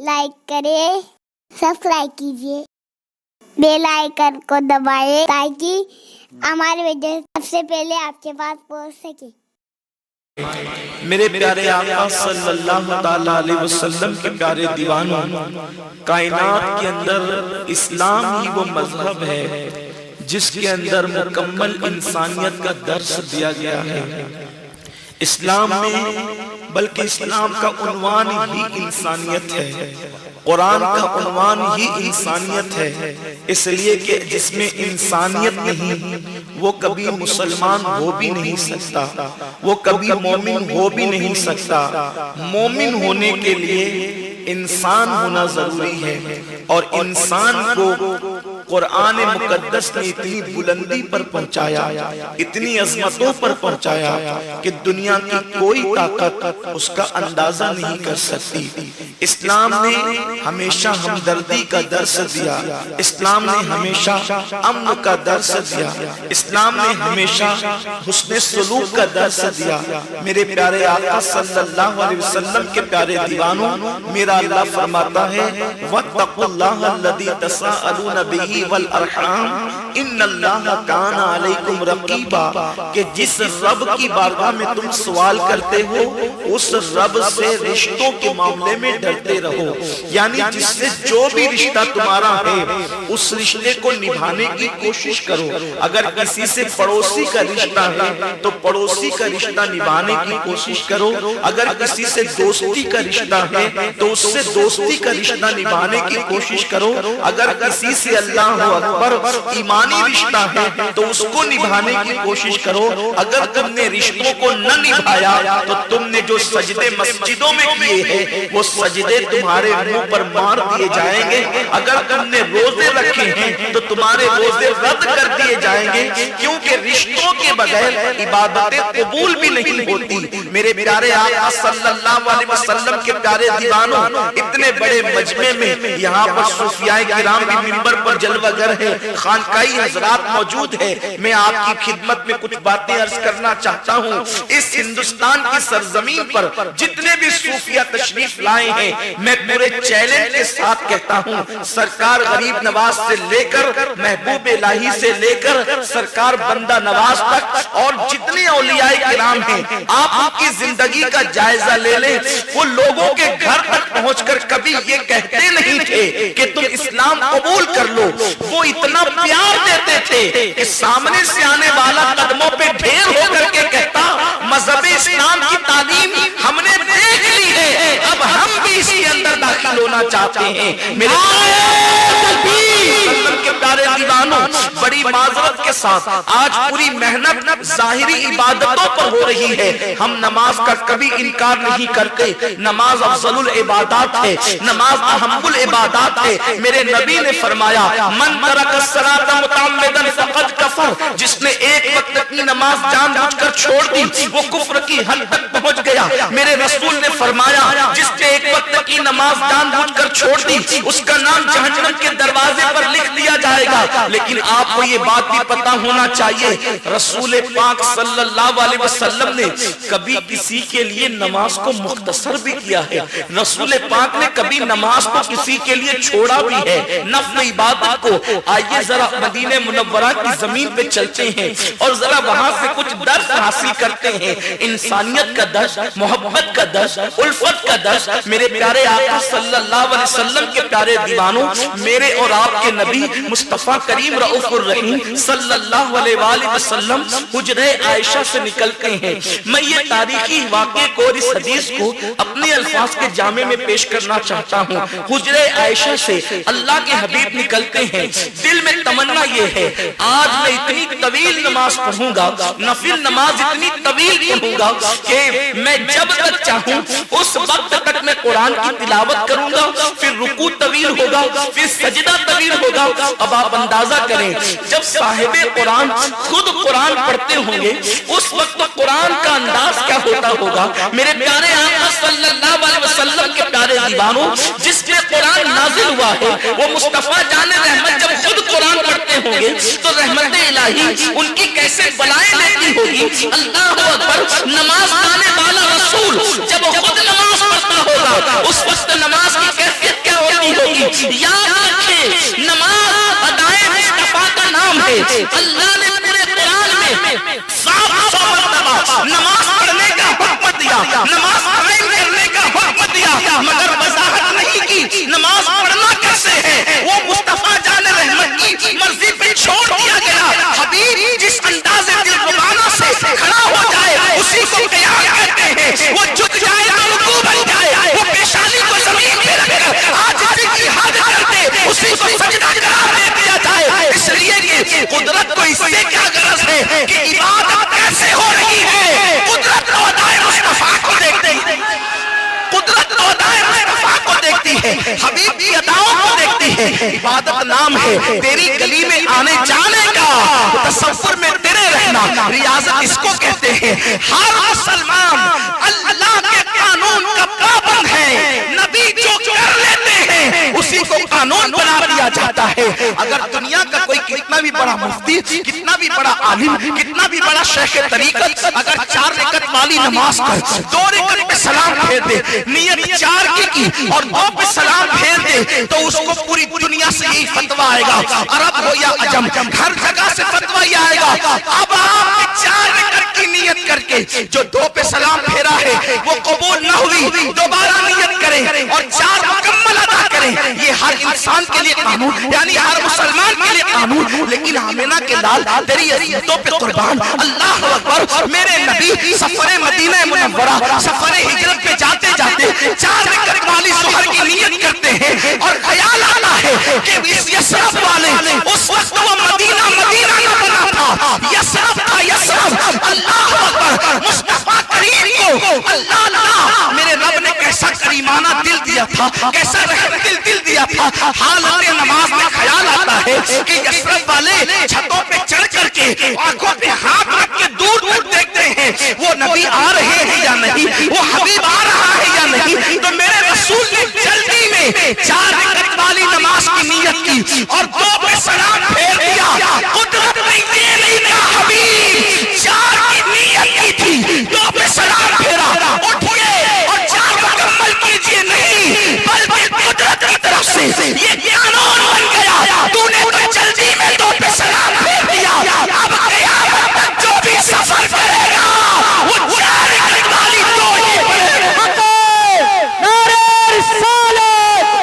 Like کریں، subscribe کیجیے، bell icon کو دبائیں تاکہ ہماری ویڈیو سب سے پہلے آپ کے پاس پہنچ سکے۔ میرے پیارے آقا صلی اللہ تعالیٰ علیہ وسلم کے پیارے دیوانوں، کائنات کے اندر اسلام ہی وہ مذہب ہے جس کے اندر مکمل انسانیت کا درس دیا گیا ہے۔ اسلام میں بلکہ اسلام کا عنوان ہی انسانیت ہے، قرآن کا عنوان ہی انسانیت ہے، اس لیے کہ جس میں انسانیت نہیں وہ کبھی مسلمان ہو بھی نہیں سکتا، وہ کبھی مومن ہو بھی نہیں سکتا۔ مومن ہونے کے لیے انسان ہونا ضروری ہے، اور انسان کو قرآن مقدس نے اتنی بلندی پر پہنچایا، اتنی عظمتوں پر پہنچایا کہ دنیا کی کوئی طاقت اس کا اندازہ نہیں کر سکتی۔ اسلام نے ہمیشہ ہمدردی کا درس دیا، اسلام نے ہمیشہ امن کا درس دیا، اسلام نے ہمیشہ حسن سلوک کا درس دیا۔ میرے پیارے آقا صلی اللہ علیہ وسلم کے پیارے دیوانوں، میرا اللہ فرماتا ہے وَاتَّقُوا اللَّهَ الَّذِي تَسَاءَلُونَ بِهِ وَالْأَرْحَامَ إِنَّ اللَّهَ كَانَ عَلَيْكُمْ رَقِيبًا، کہ جس رب کی بارگاہ میں تم سوال کرتے ہو اس رب سے رشتوں کے معاملے میں ڈرتے رہو، یعنی جس سے جو بھی رشتہ تمہارا ہے اس رشتے کو نبھانے کی کوشش کرو۔ اگر کسی سے پڑوسی کا رشتہ ہے تو پڑوسی کا رشتہ نبھانے کی کوشش کرو، اگر کسی سے دوستی کا رشتہ ہے تو اس سے دوستی کا رشتہ نبھانے کی کوشش کرو، اگر کسی سے اللہ اکبر ایمانی رشتہ ہے تو اس کو نبھانے کی کوشش کرو۔ اگر تم نے رشتوں کو نہ نبھایا تو تم نے جو سجدے مسجدوں میں کیے ہیں وہ سجدے تمہارے منہ پر مار دیے جائیں گے، اگر تم نے روزے رکھے ہیں تو تمہارے روزے رد کر دیے جائیں گے، کیونکہ رشتوں کے بغیر عبادتیں قبول بھی نہیں ہوتی۔ میرے پیارے آقا صلی اللہ علیہ وسلم کے پیارے دیوانوں، اتنے بڑے مجمع میں یہاں پر صوفیاء کرام بھی منبر پر جلوہ گر ہے، خانقاہی حضرات موجود ہے، میں آپ کی خدمت میں کچھ باتیں عرض کرنا چاہتا ہوں۔ اس ہندوستان کی سرزمین پر جتنے بھی صوفیہ تشریف لائے ہیں، میں پورے چیلنج کے ساتھ کہتا ہوں، سرکار غریب نواز سے لے کر محبوب الہی سے لے کر سرکار بندہ نواز تک اور جتنے اولیاء کرام ہیں، آپ ان کی زندگی کا جائزہ لے لیں، وہ لوگوں کے گھر تک پہنچ کر کبھی یہ کہتے نہیں تھے کہ تم اسلام قبول کر لو، وہ اتنا پیار دیتے تھے کہ سامنے سے آنے والا قدموں پہ ڈھیر ہو کر کے کہتا مذہب اسلام کی تعلیم ہم نے دیکھ لی ہے، اب ہم بھی اس کے اندر داخل ہونا چاہتے ہیں۔ میرے کے پیارے دیوانوں، بڑی معذرت کے ساتھ آج پوری محنت ظاہری عبادتوں پر ہو رہی ہے، ہم نماز کا کبھی انکار نہیں کرتے، نماز افضل العبادات ہے، نماز اہم العبادات ہے۔ میرے نبی نے فرمایا من ترک الصلاۃ متعمدا فقد کفر، جس نے ایک وقت کی نماز جان بوجھ کر چھوڑ دی وہ کفر کی حد تک پہنچ گیا۔ میرے رسول نے فرمایا جس نے ایک وقت کی نماز جان بوجھ کر چھوڑ دی اس کا نام جہنم کے دروازے پر لکھ دیا جائے گا۔ لیکن آپ کو یہ بات بھی پتا ہونا چاہیے، رسول پاک صلی اللہ علیہ وسلم نے کبھی کسی کے لیے نماز کو مختصر بھی کیا ہے، رسول پاک نے کبھی نماز کو کسی کے لیے چھوڑا بھی ہے، نفل عبادت کو۔ آئیے ذرا مدینہ منورہ کی زمین پہ چلتے ہیں اور ذرا وہاں سے کچھ درس حاصل کرتے ہیں، انسانیت کا درس، محبت کا درس، الفت کا درس۔ میرے پیارے آقا صلی اللہ علیہ وسلم کے پیارے دیوانوں، میرے اور آپ کے نبی مصطفیٰ کریم رؤوف الرحیم صلی اللہ علیہ وآلہ وسلم حجرہ عائشہ سے نکلتے ہیں۔ میں یہ تاریخی واقعے کو اور اس حدیث کو اپنے الفاظ کے جامع میں پیش کرنا چاہتا ہوں۔ حجرہ عائشہ سے اللہ کے حبیب نکلتے ہیں، دل میں تمنا یہ ہے آج میں اتنی طویل نماز پڑھوں گا، نفل نماز اتنی طویل پڑھوں گا کہ میں جب تک چاہوں اس وقت تک میں قرآن کی تلاوت کروں گا، پھر رکوع طویل ہوگا، پھر سجدہ طویل ہوگا۔ اب آپ اندازہ کریں جب صاحب قرآن خود قرآن پڑھتے ہوں گے اس وقت قرآن کا انداز کیا ہوتا ہوگا۔ میرے پیارے آقا صلی اللہ علیہ وسلم کے پیارے دیوانوں، جس پہ قرآن نازل ہوا ہے وہ مصطفیٰ جان رحمت جب خود قرآن پڑھتے ہوں گے تو رحمت الہی ان کی کیسے بلائیں لیتی ہوگی۔ اللہ اکبر، نماز پڑھنے والا رسول جب خود نماز پڑھتا ہوگا اس وقت نماز کی کیفیت اللہ نے پورے قرآن میں 700 مرتبہ نماز پڑھنے کا حکم دیا، نماز قائم کرنے کا حکم دیا، مگر وضاحت نہیں کی نماز پڑھنا کیسے ہے۔ وہ مصطفیٰ جان رحمت کی مرضی پہ چھوڑ دیا گیا۔ حبیب جس انداز دلربانہ سے کھڑا ہو جائے اسی کو قیام کہتے ہیں۔ وہ جھک جائے تو رکوع بن جائے، وہ پیشانی کو زمین پہ رکھ کر عاجزی کی حد کر دے اسی کو سجدہ قرار دے دیا جائے۔ اس لیے کہ قدرت کو اس سے کیا غرض ہے کہ عبادت کیسے ہو رہی ہے، قدرت تو ادائے مصطفیٰ کو دیکھتی ہے، قدرت تو ادائے مصطفیٰ کو دیکھتی ہے، حبیب کی اداؤں کو دیکھتی ہے۔ عبادت نام ہے تیری گلی میں آنے جانے کا، تصور میں تیرے رہنا، ریاضت اس کو کہتے ہیں۔ ہر مسلمان اللہ کے قانون کا پابند ہے، نبی جو کر لیتے ہیں اسی کو قانون بنا دیا جاتا ہے۔ اگر دنیا کا کوئی کتنا بھی بڑا مفتی، کتنا بھی بڑا عالم، کتنا بھی بڑا شیخ طریقت اگر 4 رکعت والی نماز کر 2 رکعت پہ سلام پھیر دے، نیت 4 کی اور 2 پہ سلام پھیر دے، تو اس کو پوری دنیا سے یہی فتویٰ آئے گا، عرب ہو یا عجم، ہر جگہ سے فتویٰ یہ آئے گا۔ اب آپ نے 4 رکعت کی نیت کر کے جو 2 پہ سلام پھیرا ہے وہ قبول نہ ہوئی، دوبارہ نیت کریں اور 4 مکمل ادا کریں۔ یہ ہر انسان کے لیے قانون، یعنی ہر مسلمان کے لیے قانون۔ لیکن آمینہ کے لال تیری عزتوں پہ قربان، اللہ اکبر، میرے نبی سفر مدینہ منورہ، سفر ہجرت پہ جاتے جاتے 4 رکعت والی ظہر کی نیت کرتے ہیں اور خیال آتا ہے کہ اس یسرف والے اس وقت وہ مدینہ نہ بنا تھا، یسرف تھا یسرف۔ اللہ اکبر، مصطفیٰ کریم کو اللہ میرے رب نے کیسا کریمانہ دل دیا تھا، کیسا رحم دل دیا تھا۔ حالت نماز میں خیال آتا ہے کہ یسرف والے چھتوں پہ چڑھ کر کے آنکھوں پہ ہاتھ رکھ کے دور دور دیکھتے ہیں وہ نبی آ رہے ہیں یا نہیں، وہ حبیب آ رہا ہے یا نہیں۔ تو میرے رسول نے جلدی میں 4 رکعت والی نماز کی نیت کی اور 2 پہ سلام پھیر دیا۔ قدرت نے یہ نہیں کہا حبیب 4 کی نیت کی تھی، 2 پہ سلام پھیرا، اٹھئے اور 4 مکمل کیجئے نہیں، بلکہ قدرت کی طرف سے یہ قانون بن گیا۔ تو نے تو جلدی میں 2 پہ سلام پھیر دیا، اب قیامت تک جو بھی سفر کرے گا وہ 4 رکعت والی 2 ہی پڑھے گا۔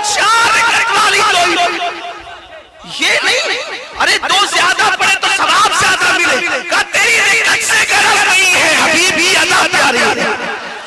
4 رکعت والی 2 ہی، یہ نہیں ارے 2 زیادہ پڑھے تو ثواب زیادہ ملے، کہا تیری رکعت سے غرض نہیں ہے، حبیبی ادا پیاری ہے،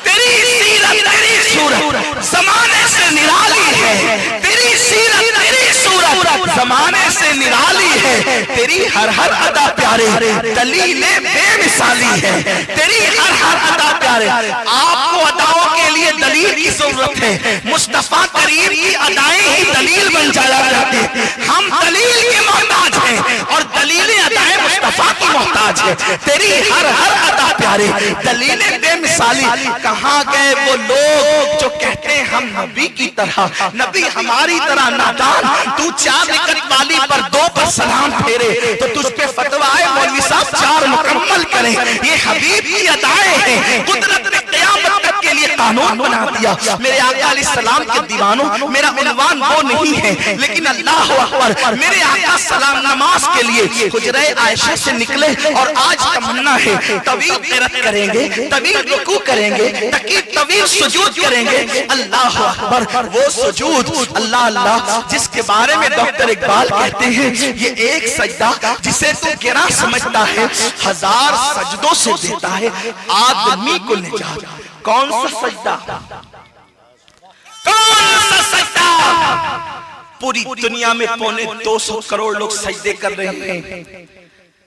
تیری سیرت تیری صورت زمانے سے نرالی ہے، تیری سیرت تیری صورت زمانے سے نرالی ہے، تیری ہر ادا پیارے دلیل بے مثالی ہے، تیری ہر ادا پیارے۔ آپ کو اداؤں کے لیے دلیل کی ضرورت ہے، مصطفیٰ کریم کی ادائیں ہی دلیل بن جایا کرتی ہیں۔ ہم دلیل کے محتاج ہیں اور دلیل ادائیں مصطفیٰ کی محتاج ہے۔ تیری ہر ادا پیارے دلیل بے مثالی۔ کہاں گئے وہ لوگ جو کہتے ہیں ہم نبی کی طرح، نبی ہماری طرح نادان، تو 4 رکعت والی پر 2 پر سلام پھیرے تو تجھ پہ فتویٰ آئے مولوی صاحب 4 مکمل کریں۔ یہ حبیب کی ادائیں ہیں، قدرت نے قیامت تک کے لیے قانون بنا دیا۔ میرے آقا علیہ السلام کے دیوانوں، میرا عنوان وہ نہیں ہے، لیکن اللہ اکبر، میرے آقا سلام نماز کے لیے حجرہ عائشہ سے نکلے اور آج تمنا ہے طویل قرات کریں گے، طویل رکوع کریں گے، طویل سجود کریں گے۔ اللہ اکبر، وہ سجود اللہ جس کے بارے میں ڈاکٹر اقبال کہتے ہیں یہ ایک سجدہ جسے تو گرا سمجھتا ہے 1000 سجدوں سے دیتا ہے آدمی کو نجات۔ کون سا سجدہ؟ کون سا سجدہ؟ پوری دنیا میں 250 کروڑ لوگ سجدے کر رہے ہیں،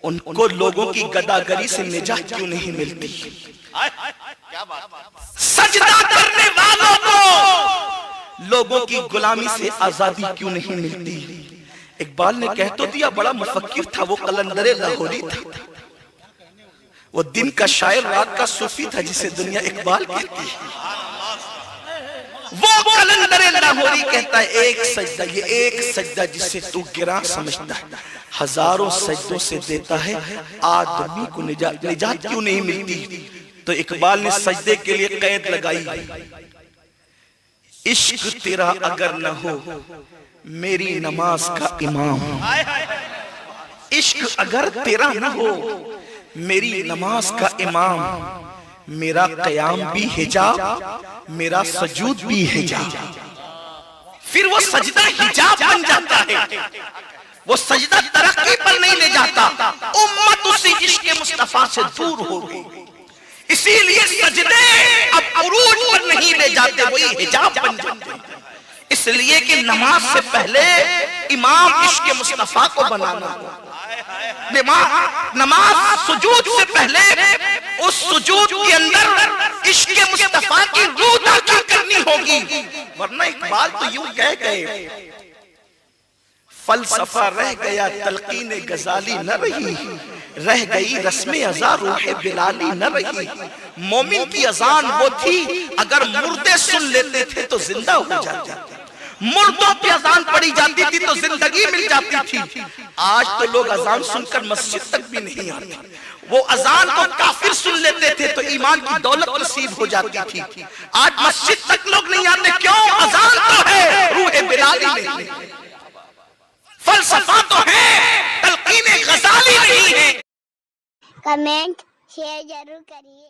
ان کو لوگوں کی گداگری سے نجات کیوں نہیں ملتی؟ سجدہ کرنے والوں کو لوگوں کی غلامی سے آزادی کیوں نہیں ملتی؟ اقبال نے کہہ تو دیا، بڑا مفکر تھا وہ، قلندر لاہوری تھا، وہ دن کا شاعر رات کا صوفی تھا جسے دنیا اقبال کہتی ہے۔ وہ قلندر لاہوری کہتا ہے ایک سجدہ، یہ ایک سجدہ جسے تو گراں سمجھتا ہے 1000 سجدوں سے دیتا ہے آدمی کو نجات کیوں نہیں ملتی؟ تو اقبال نے سجدے کے لیے قید لگائی، عشق تیرا اگر نہ ہو میری نماز کا امام۔ عشق اگر تیرا نہ ہو میری نماز کا امام، میرا قیام بھی حجاب، میرا سجود بھی حجاب. پھر وہ سجدہ حجاب بن جاتا ہے، وہ سجدہ ترقی پر نہیں لے جاتا، امت اسی عشق مصطفیٰ سے دور ہو گئی. اسی لیے سجدے اب عروج پر نہیں لے جاتے، وہی حجاب بن جاتے ہیں. اس لیے کہ نماز سے پہلے امام عشق مصطفیٰ کو بنانا ہوگا. نماز سجود سے پہلے اس سجود کے اندر عشق مصطفیٰ کی روح داخل کرنی ہوگی. ورنہ اقبال تو یوں کہہ گئے، فلسفہ رہ گیا تلقین غزالی نہ رہی، رہ گئی رسم ازاں روح بلالی نہ رہی. مومن کی اذان وہ تھی اگر مردے سن لیتے تھے تو زندہ ہو جاتے تھے، مردوں کی اذان پڑھی جاتی تھی تو زندگی مل جاتی تھی. آج تو لوگ اذان سن کر مسجد تک بھی نہیں آتے. وہ اذان کو کافر سن لیتے تھے تو ایمان کی دولت نصیب ہو جاتی تھی. آج مسجد تک لوگ نہیں آتے، کیوں؟ اذان تو ہے، روح بلالی نہیں، فلسفہ تو ہے، تلقین غزالی نہیں ہے. کمنٹ شیئر ضرور کریے.